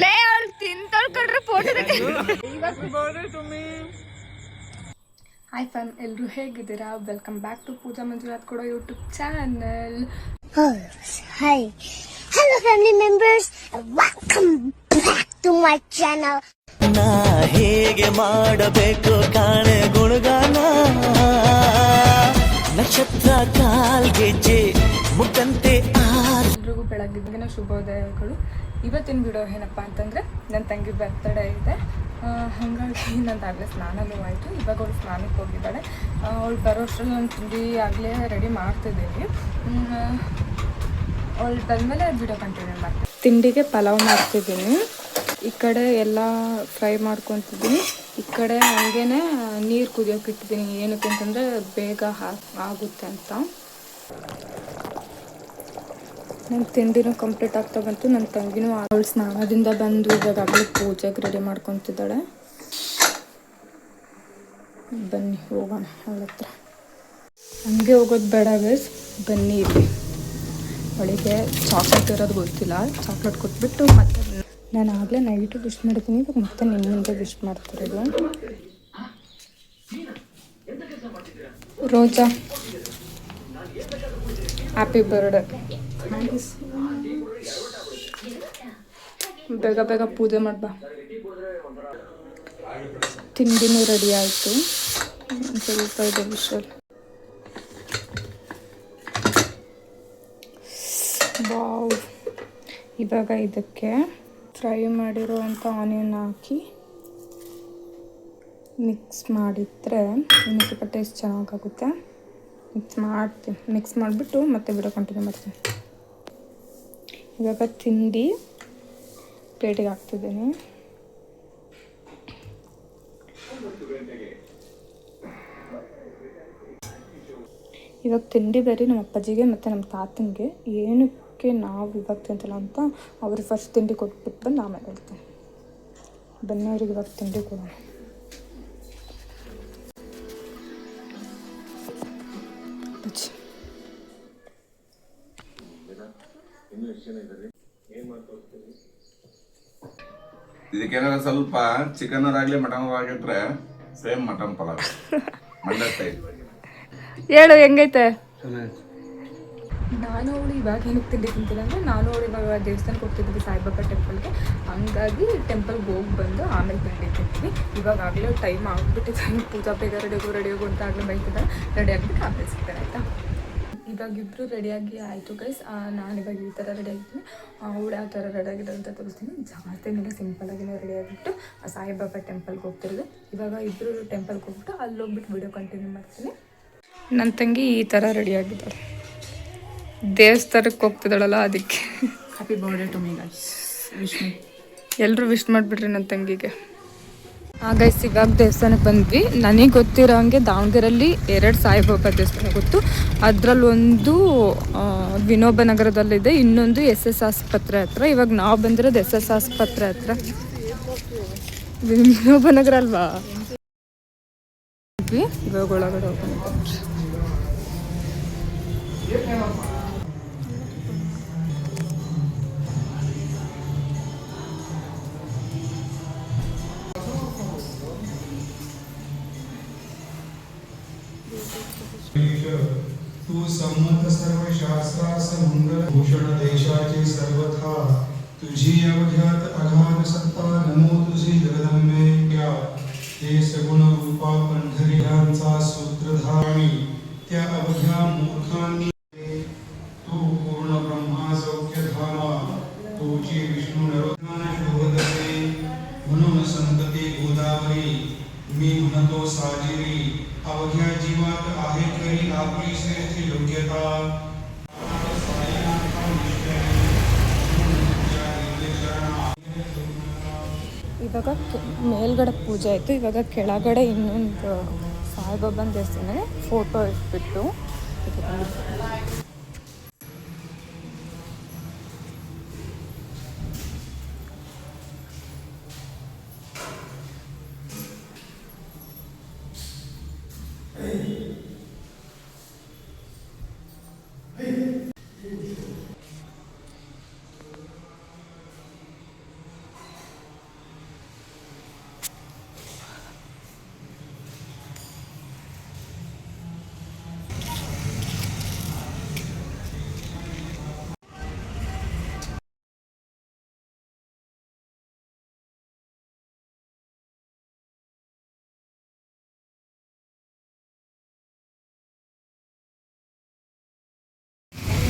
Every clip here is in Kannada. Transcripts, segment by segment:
ಲೇ ಅವ್ಳು ತಿಂತಳ್ಕೊಂಡ್ರೆ ಫೋಟೋ ಹಾಯ್ ಫನ್, ಎಲ್ಲರೂ ಹೇಗಿದ್ದೀರಾ? ವೆಲ್ಕಮ್ ಬ್ಯಾಕ್ ಟು ಪೂಜಾ ಮಂಜುನಾಥ್ ಕೊಡೋ YouTube channel. Hi, hello family members, welcome back to my channel. ನಾ ಹೇಗೆ ಮಾಡಬೇಕು ಕಾಣೆ ಗುಣಗಾನ, ನಕ್ಷತ್ರ ಕಾಲ್ಗೆಜ್ಜೆ ಮುಟ್ಟಂತೆ ಎಲ್ರಿಗೂ ಬೆಳಗ್ಗಿನ ಶುಭೋದಯಗಳು. ಇವತ್ತಿನ ವಿಡಿಯೋ ಏನಪ್ಪ ಅಂತಂದರೆ, ನನ್ನ ತಂಗಿ ಬರ್ತ್ಡೇ ಇದೆ. ಹಾಗಾಗಿ ನಂದಾಗಲೇ ಸ್ನಾನನೂ ಆಯಿತು. ಇವಾಗ ಅವಳು ಸ್ನಾನಕ್ಕೆ ಹೋಗಿದ್ದಾಳೆ. ಅವಳು ಬರೋಷ್ಟರಲ್ಲಿ ನಾನು ತಿಂಡಿ ಆಗಲೇ ರೆಡಿ ಮಾಡ್ತಿದ್ದೀನಿ. ಅವಳು ಬಂದಮೇಲೆ ವಿಡಿಯೋ ಕಂಟಿನ್ಯೂ ಮಾಡ್ತೀನಿ. ತಿಂಡಿಗೆ ಪಲಾವ್ ಮಾಡ್ತಿದ್ದೀನಿ. ಈ ಕಡೆ ಎಲ್ಲ ಫ್ರೈ ಮಾಡ್ಕೊತಿದ್ದೀನಿ. ಈ ಕಡೆ ಹಾಗೇ ನೀರು ಕುದಿಯೋಕೆ ಇಟ್ಟಿದ್ದೀನಿ. ಏನಕ್ಕೆ ಅಂತಂದರೆ ಬೇಗ ಆಗುತ್ತೆ ಅಂತ. ನನ್ನ ತಿಂಡಿನೂ ಕಂಪ್ಲೀಟ್ ಆಗ್ತಾ ಬಂತು. ನನ್ನ ತಂಗಿನೂ ಅವಳು ಸ್ನಾನದಿಂದ ಬಂದು ಇವಾಗ ಆಗಲೇ ಪೂಜೆಗೆ ರೆಡಿ ಮಾಡ್ಕೊತಿದ್ದಾಳೆ. ಬನ್ನಿ ಹೋಗೋಣ ಅವಳ ಹತ್ರ. ಹಂಗೆ ಹೋಗೋದು ಬೇಡ ಗೈಸ್, ಬನ್ನಿ ಇಲ್ಲಿ. ಅವಳಿಗೆ ಚಾಕ್ಲೇಟ್ ಇರೋದು ಗೊತ್ತಿಲ್ಲ. ಚಾಕ್ಲೇಟ್ ಕೊಟ್ಬಿಟ್ಟು ಮತ್ತೆ ನಾನು ಆಗಲೇ ನೈಟು ವಿಶ್ ಮಾಡ್ತೀನಿ. ಇವಾಗ ಮತ್ತೆ ನಿಮ್ಮ ಮುಂದೆ ವಿಶ್ ಮಾಡ್ತಿರೋದು. ರೋಜಾ, ಹ್ಯಾಪಿ ಬರ್ಡೇ. ಬೇಗ ಬೇಗ ಪೂಜೆ ಮಾಡ್ಬಾ. ತಿಂಡಿನೂ ರೆಡಿ ಆಯಿತು. ಸ್ವಲ್ಪ ಇದೆ ವಿಷಲ್. ವಾವ್. ಇವಾಗ ಇದಕ್ಕೆ ಫ್ರೈ ಮಾಡಿರುವಂಥ ಆನಿಯನ್ ಹಾಕಿ ಮಿಕ್ಸ್ ಮಾಡಿದರೆ ಇನ್ನೂ ಸ್ವಲ್ಪ ಟೇಸ್ಟ್ ಚೆನ್ನಾಗಾಗುತ್ತೆ. ಮಿಕ್ಸ್ ಮಾಡಿಬಿಟ್ಟು ಮತ್ತೆ ವಿಡಿಯೋ ಕಂಟಿನ್ಯೂ ಮಾಡ್ತೀನಿ. ಇವಾಗ ತಿಂಡಿ ಪ್ಲೇಟಿಗೆ ಹಾಕ್ತಿದ್ದೀನಿ. ಇವಾಗ ತಿಂಡಿ ಬೇರೆ ನಮ್ಮ ಅಪ್ಪಾಜಿಗೆ ಮತ್ತು ನಮ್ಮ ತಾತನಿಗೆ. ಏನಕ್ಕೆ ನಾವು ಇವಾಗ ತಿಂತಲ್ಲ ಅಂತ ಅವ್ರಿಗೆ ಫಸ್ಟ್ ತಿಂಡಿ ಕೊಟ್ಬಿಟ್ಟು ಬಂದು ಆಮೇಲೆ ಹೇಳ್ತೀನಿ. ಬನ್ನಿ ಅವ್ರಿಗೆ ಇವಾಗ ತಿಂಡಿ ಕೊಡೋಣ. ಇದಕ್ಕೇನಾರ ಸ್ವಲ್ಪ ಚಿಕನ್ ಆಗಲಿ ಮಟನ್ ಆಗಿದ್ರೆ same mutton pulao Mandya style. ಹೇಳು ಹೆಂಗೈತೆ? ನಾನು ಅವಳು ಇವಾಗ ಏನಕ್ಕೆ ತಿಂಡಿ ತಿಂತಿಲ್ಲ ಅಂದರೆ, ನಾನು ಅವಳು ಇವಾಗ ದೇವಸ್ಥಾನಕ್ಕೆ ಹೋಗ್ತಿದ್ವಿ, ಸಾಯಿಬಾಬಾ ಟೆಂಪಲ್ಗೆ. ಹಂಗಾಗಿ ಟೆಂಪಲ್ಗೆ ಹೋಗಿ ಬಂದು ಆಮೇಲೆ ತಿಂಡಿ ತಿಂತೀವಿ. ಇವಾಗ ಆಗಲೇ ಟೈಮ್ ಆಗಿಬಿಟ್ಟಿದೆ. ಪೂಜಾ ಬೇಗ ರೆಡಿಯಾಗು ಅಂತ ಆಗಲೇ ಬೈತಿದ್ದಾರೆ. ರೆಡಿ ಆಗಿಬಿಟ್ಟು ಆಮೇಲೆ ಸಿಗ್ತಾರೆ, ಆಯಿತಾ? ಇವಾಗ ಇಬ್ಬರು ರೆಡಿಯಾಗಿ ಆಯಿತು ಗೈಸ್. ನಾನು ಇವಾಗ ಈ ಥರ ರೆಡಿ ಆಗಿದ್ದೀನಿ. ಅವಳು ಯಾವ ಥರ ರೆಡಿ ಆಗಿದೆ ಅಂತ ತೋರಿಸ್ತೀನಿ. ಜಾಸ್ತಿ ಮೇಲೆ ಸಿಂಪಲಾಗಿನೇ ರೆಡಿ ಆಗಿಬಿಟ್ಟು ಸಾಯಿಬಾಬಾ ಟೆಂಪಲ್ಗೆ ಹೋಗ್ತಿರೋದು. ಇವಾಗ ಇಬ್ಬರು ಟೆಂಪಲ್ಗೆ ಹೋಗ್ಬಿಟ್ಟು ಅಲ್ಲಿ ಹೋಗ್ಬಿಟ್ಟು ವಿಡಿಯೋ ಕಂಟಿನ್ಯೂ ಮಾಡ್ತೀನಿ. ನನ್ನ ತಂಗಿ ಈ ಥರ ರೆಡಿ ಆಗಿದ್ದಾಳೆ. ದೇವಸ್ಥಾನಕ್ಕೆ ಹೋಗ್ತಿದ್ದಾಳಲ್ಲ, ಅದಕ್ಕೆ. Happy birthday to me guys. Wish me. ಎಲ್ಲರೂ ವಿಶ್ ಮಾಡಿಬಿಟ್ರಿ ನನ್ನ ತಂಗಿಗೆ. ಗೈಸ್, ಇವಾಗ ದೇವಸ್ಥಾನಕ್ಕೆ ಬಂದ್ವಿ. ನನಗೆ ಗೊತ್ತಿರೋ ಹಂಗೆ ದಾವಣಗೆರೆಯಲ್ಲಿ 2 ಸಾಯಿಬಾಬಾ ದೇವಸ್ಥಾನ ಗೊತ್ತು. ಅದರಲ್ಲಿ ಒಂದು ವಿನೋಬ ನಗರದಲ್ಲಿದೆ, ಇನ್ನೊಂದು SS ಆಸ್ಪತ್ರೆ ಹತ್ರ. ಇವಾಗ ನಾವು ಬಂದಿರೋದು SS ಆಸ್ಪತ್ರೆ ಹತ್ರ. ವಿನೋಬ ನಗರ ಅಲ್ವಾ? ಇವಾಗ ಒಳಗಡೆ ಹೋಗೋಣ. तू संमत सर्व शास्त्रास मंगल भूषण देशाचे सर्वथा तुझी अवघ्यात अघात सत्ता. नमो तुझी जगदंबे क्या हे सगुण रूपा पंढरीयांचा सूत्रधारी. त्या अवघ्या मूर्खांनी तू पूर्ण ब्रह्मा सौख्य धामा. तुझी विष्णू नरोज्ञान शोभदसे. म्हणून संतती गोदावरी मी म्हणतो साजिरी. अवघ्या जीवात आहे खरी आपली श्रेष्ठ योग्यता. ಇವಾಗ ಮೇಲ್ಗಡೆ ಪೂಜೆ ಆಯಿತು. ಇವಾಗ ಕೆಳಗಡೆ ಇನ್ನೊಂದು ಸಾಯಿಬಾಬಾನ ದೇವಸ್ಥಾನ ಫೋಟೋ ಇಟ್ಬಿಟ್ಟು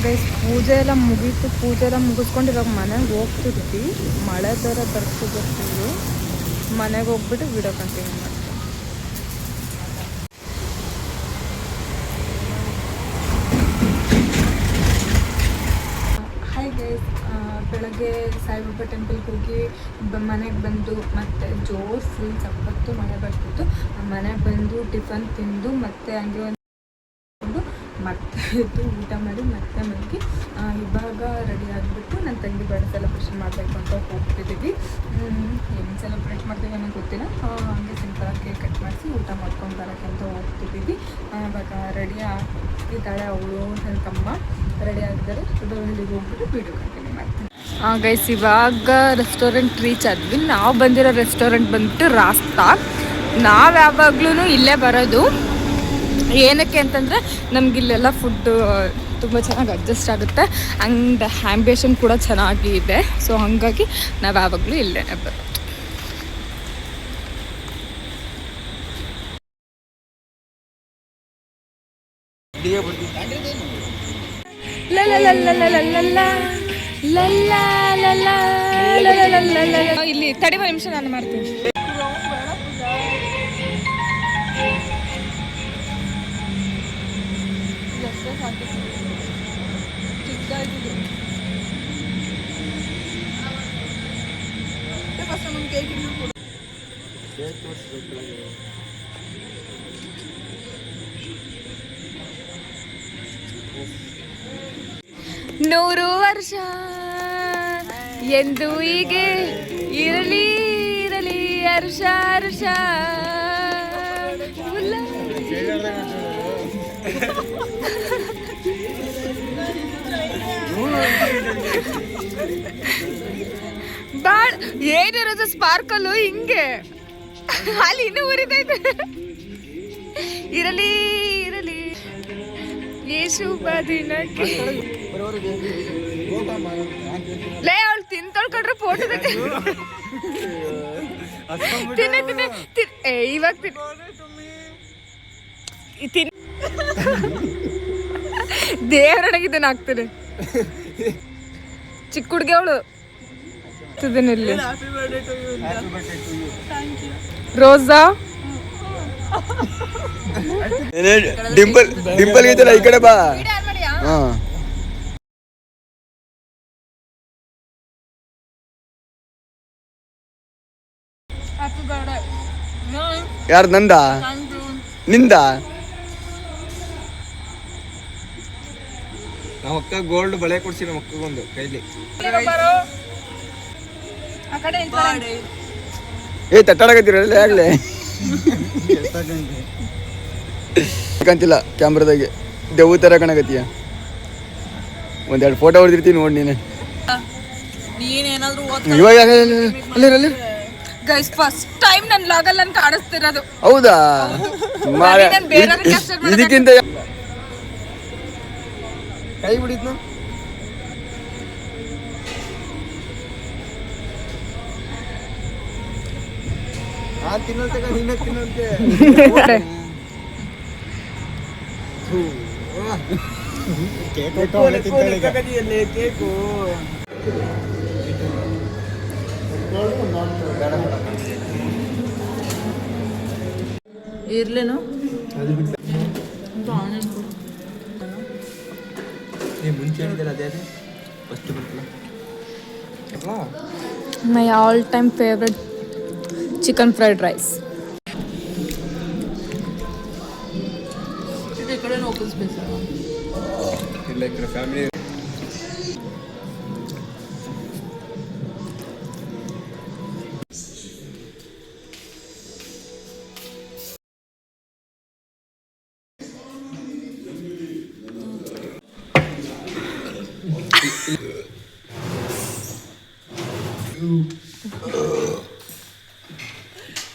ಗೈಸ್ ಪೂಜೆ ಎಲ್ಲ ಮುಗೀತು. ಪೂಜೆ ಎಲ್ಲ ಮುಗಿಸ್ಕೊಂಡು ಇವಾಗ ಮನೆಗೆ ಹೋಗ್ತಿದ್ವಿ. ಮಳೆ ಥರ ಬರ್ತಿದ್ದು ಮನೆಗೆ ಹೋಗ್ಬಿಟ್ಟು ವಿಡಿಯೋ ಕಂಟಿನ್ಯೂ ಮಾಡ್ತೀವಿ. ಹಾಯ್ ಗೈಸ್, ಬೆಳಗ್ಗೆ ಸಾಯಿಬಾಬಾ ಟೆಂಪಲ್ಗೆ ಹೋಗಿ ಮನೆಗೆ ಬಂದು ಮತ್ತೆ ಜೋರು ಫುಲ್ ಸಪ್ಪತ್ತು ಮಳೆ ಬರ್ತಿತ್ತು. ಮನೆಗೆ ಬಂದು ಟಿಫನ್ ತಿಂದು ಮತ್ತೆ ಹಂಗೆ ಒಂದು ಮತ್ತೆ ಎದ್ದು ಊಟ ಮಾಡಿ ಮತ್ತೆ ಮನೆಗೆ ಇವಾಗ ರೆಡಿ ಆಗಿಬಿಟ್ಟು ನನ್ನ ತಂಗಿ ಬರ್ಡೇ ಸೆಲೆಬ್ರೇಷನ್ ಮಾಡಬೇಕು ಅಂತ ಹೋಗ್ತಿದ್ದೀವಿ. ಏನು ಸೆಲೆಬ್ರೇಟ್ ಮಾಡ್ತೀವಿ ಅನ್ನೋ ಗೊತ್ತಿಲ್ಲ. ಹಂಗೆ ಸಿಂಪಲಾಗಿ ಕೇಕ್ ಕಟ್ ಮಾಡಿಸಿ ಊಟ ಮಾಡ್ಕೊಂಡು ಬರೋಕ್ಕೆ ಅಂತ ಹೋಗ್ತಿದ್ದೀವಿ. ಇವಾಗ ರೆಡಿ ಆಗಿದ್ದಾಳೆ ಅವಳು, ನನ್ನ ತಮ್ಮ ರೆಡಿ ಆಗಿದ್ದಾರೆ. ಇಲ್ಲಿಗೆ ಹೋಗ್ಬಿಟ್ಟು ವೀಡಿಯೋ ಕಂಟಿನ್ಯೂ ಮಾಡ್ತೀನಿ. ಗೈಸ್ ಇವಾಗ ರೆಸ್ಟೋರೆಂಟ್ ರೀಚ್ ಆದ್ವಿ. ನಾವು ಬಂದಿರೋ ರೆಸ್ಟೋರೆಂಟ್ ಬಂದ್ಬಿಟ್ಟು ರಾಸ್ತಾ. ನಾವು ಯಾವಾಗ್ಲೂ ಇಲ್ಲೇ ಬರೋದು. ಏನಕ್ಕೆ ಅಂತಂದರೆ ನಮಗಿಲ್ಲೆಲ್ಲ ಫುಡ್ಡು ತುಂಬ ಚೆನ್ನಾಗಿ ಅಡ್ಜಸ್ಟ್ ಆಗುತ್ತೆ ಆ್ಯಂಡ್ ಆ್ಯಂಬಿಯೇಷನ್ ಕೂಡ ಚೆನ್ನಾಗಿ ಇದೆ. ಸೊ ಹಾಗಾಗಿ ನಾವು ಯಾವಾಗಲೂ ಇಲ್ಲೇ ಬರೋದು. ಇಲ್ಲಿ ತಡೆವ ನಿಮಿಷ ನಾನು ಮಾಡ್ತೀನಿ. ನೂರು ವರ್ಷ ಎಂದು ಹೀಗೆ ಇರಲಿ ಇರಲಿ ಹರ್ಷ ಹರ್ಷ. ಬಾಳ್ ಏನಿರೋದು ಸ್ಪಾರ್ಕಲ್ಲು ಹಿಂಗೆ ಅಲ್ಲಿ ಇನ್ನೂ ಉರಿತೈತೆ. ಇರಲಿ ಇರಲಿ ಏ ಶುಭ ದಿನಕ್ಕೆ. ಲೇ ಅವಳು ತಿಂತೊಳ್ಕೊಂಡ್ರೆ ಫೋಟೋ ಇವಾಗ ದೇವರೊಳಗಿದ್ದೇನೆ ಆಗ್ತದೆ. ಚಿಕ್ಕ ಹುಡುಗಿ ಅವಳು ಇಲ್ಲಿ ರೋಸಾ ಡಿಂಪಲ್ ಡಿಂಪಲ್ ಇದೆಯಲ್ಲ ಈ ಕಡೆ ಬಾ. ಯಾರು ನಂದ ನಿಂದ? ನಮ್ಮ ಅಕ್ಕ ಗೋಲ್ಡ್ ಬಳೆ ಕೊಡ್ಸಿ ನಮ್ಮ ಅಕ್ಕಗೊಂದು ಕೈಲಿ. ಏ ತಟ್ಟಾಡಕತ್ತೀರಲ್ಲ ಆಗ್ಲೇ ಕಂತಿಲ್ಲ ಕ್ಯಾಮ್ರಾದಾಗೆ ದೆವ್ವ ತರ ಕಾಣಕತ್ತೀಯ. ಒಂದೆರಡು ಫೋಟೋ ಹೊಡೆದಿರ್ತೀನಿ ನೋಡಿ ನೀನೆ. ಇವಾಗ ಅಲ್ಲಿ ಗೈಸ್ ಫಸ್ಟ್ ಟೈಮ್ ನನ್ನ ಲಾಗಲ್ಲಿ ನಾನು ಕಾಣಿಸ್ತಿರೋದು. ಹೌದಾ? ಇದಕ್ಕಿಂತ ಕೈ ಬಿಡಿದ್ನು ತಿನ್ನಂತೆ ನಿನ್ನ ತಿನ್ನಂತೆ. ಕೇಕು ಇರ್ಲೇನು ಮುಂಚೆ ಹೇಳಿದಲ್ಲ ಅದೇ first my all time favourite chicken fried rice. ಈ ಕಡೆ ಓಪನ್ ಸ್ಪೇಸ್ ಇಲ್ಲ ಫ್ಯಾಮಿಲಿ.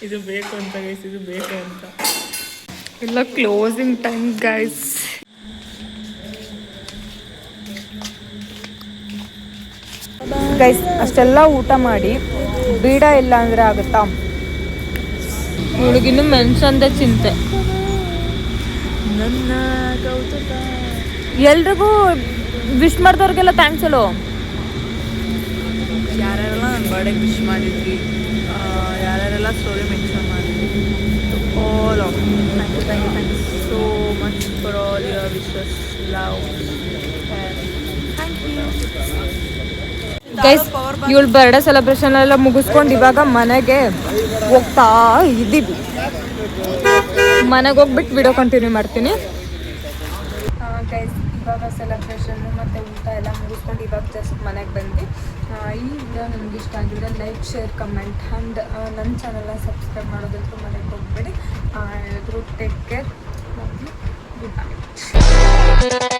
ಇದು ಬೇಕು ಅಂತ ಗೈಸ್, ಇದು ಬೇಕು ಅಂತ ಎಲ್ಲ ಕ್ಲೋಸಿಂಗ್ ಟೈಮ್ ಗೈಸ್. ಗೈಸ್ ಅಷ್ಟೆಲ್ಲ ಊಟ ಮಾಡಿ ಬೀಡ ಇಲ್ಲ ಅಂದ್ರೆ ಆಗುತ್ತಾ? ಹುಡುಗಿನ ಮೆನ್ಸಂದೆ ಚಿಂತೆ. ನನ್ನ ಎಲ್ರಿಗೂ ವಿಶ್ ಮಾಡಿದವ್ರಿಗೆಲ್ಲ ಥ್ಯಾಂಕ್ಸ್ ಅಲ್ಲೋ. ಯಾರ್ಯಾರೆಲ್ಲ ನನ್ನ ಬರ್ಡೇಗೆ ವಿಶ್ ಮಾಡಿದ್ರಿ, ಯಾರ್ಯಾರೆಲ್ಲ ಸ್ಟೋರಿ ಮೆನ್ಷನ್ ಮಾಡಿದ್ರಿ, all of thank you so much for all your wishes, love, thank you. Guys ಇವಳು ಬರ್ಡೇ ಸೆಲೆಬ್ರೇಷನ್ ಎಲ್ಲ ಮುಗಿಸ್ಕೊಂಡು ಇವಾಗ ಮನೆಗೆ ಹೋಗ್ತಾ ಇದ್ದೀವಿ. ಮನೆಗೆ ಹೋಗ್ಬಿಟ್ಟು ವಿಡಿಯೋ ಕಂಟಿನ್ಯೂ ಮಾಡ್ತೀನಿ. ಗೈಸ್ ಇವಾಗ ಸೆಲೆಬ್ರೇಷನ್ನು ಮತ್ತು ಊಟ ಎಲ್ಲ ಮುಗಿಸ್ಕೊಂಡು ಇವಾಗ ಜಸ್ಟ್ ಮನೆಗೆ ಬಂದು ಈ ವಿಡಿಯೋ ನಿಮ್ಗೆ ಇಷ್ಟ ಆಗಿದ್ರೆ ಲೈಕ್, ಶೇರ್, ಕಮೆಂಟ್ ಆ್ಯಂಡ್ ನನ್ನ ಚಾನಲ್ನ ಸಬ್ಸ್ಕ್ರೈಬ್ ಮಾಡೋದಂತೂ ಮನೆಗೆ ಹೋಗ್ಬೇಡಿ. Take care, good night.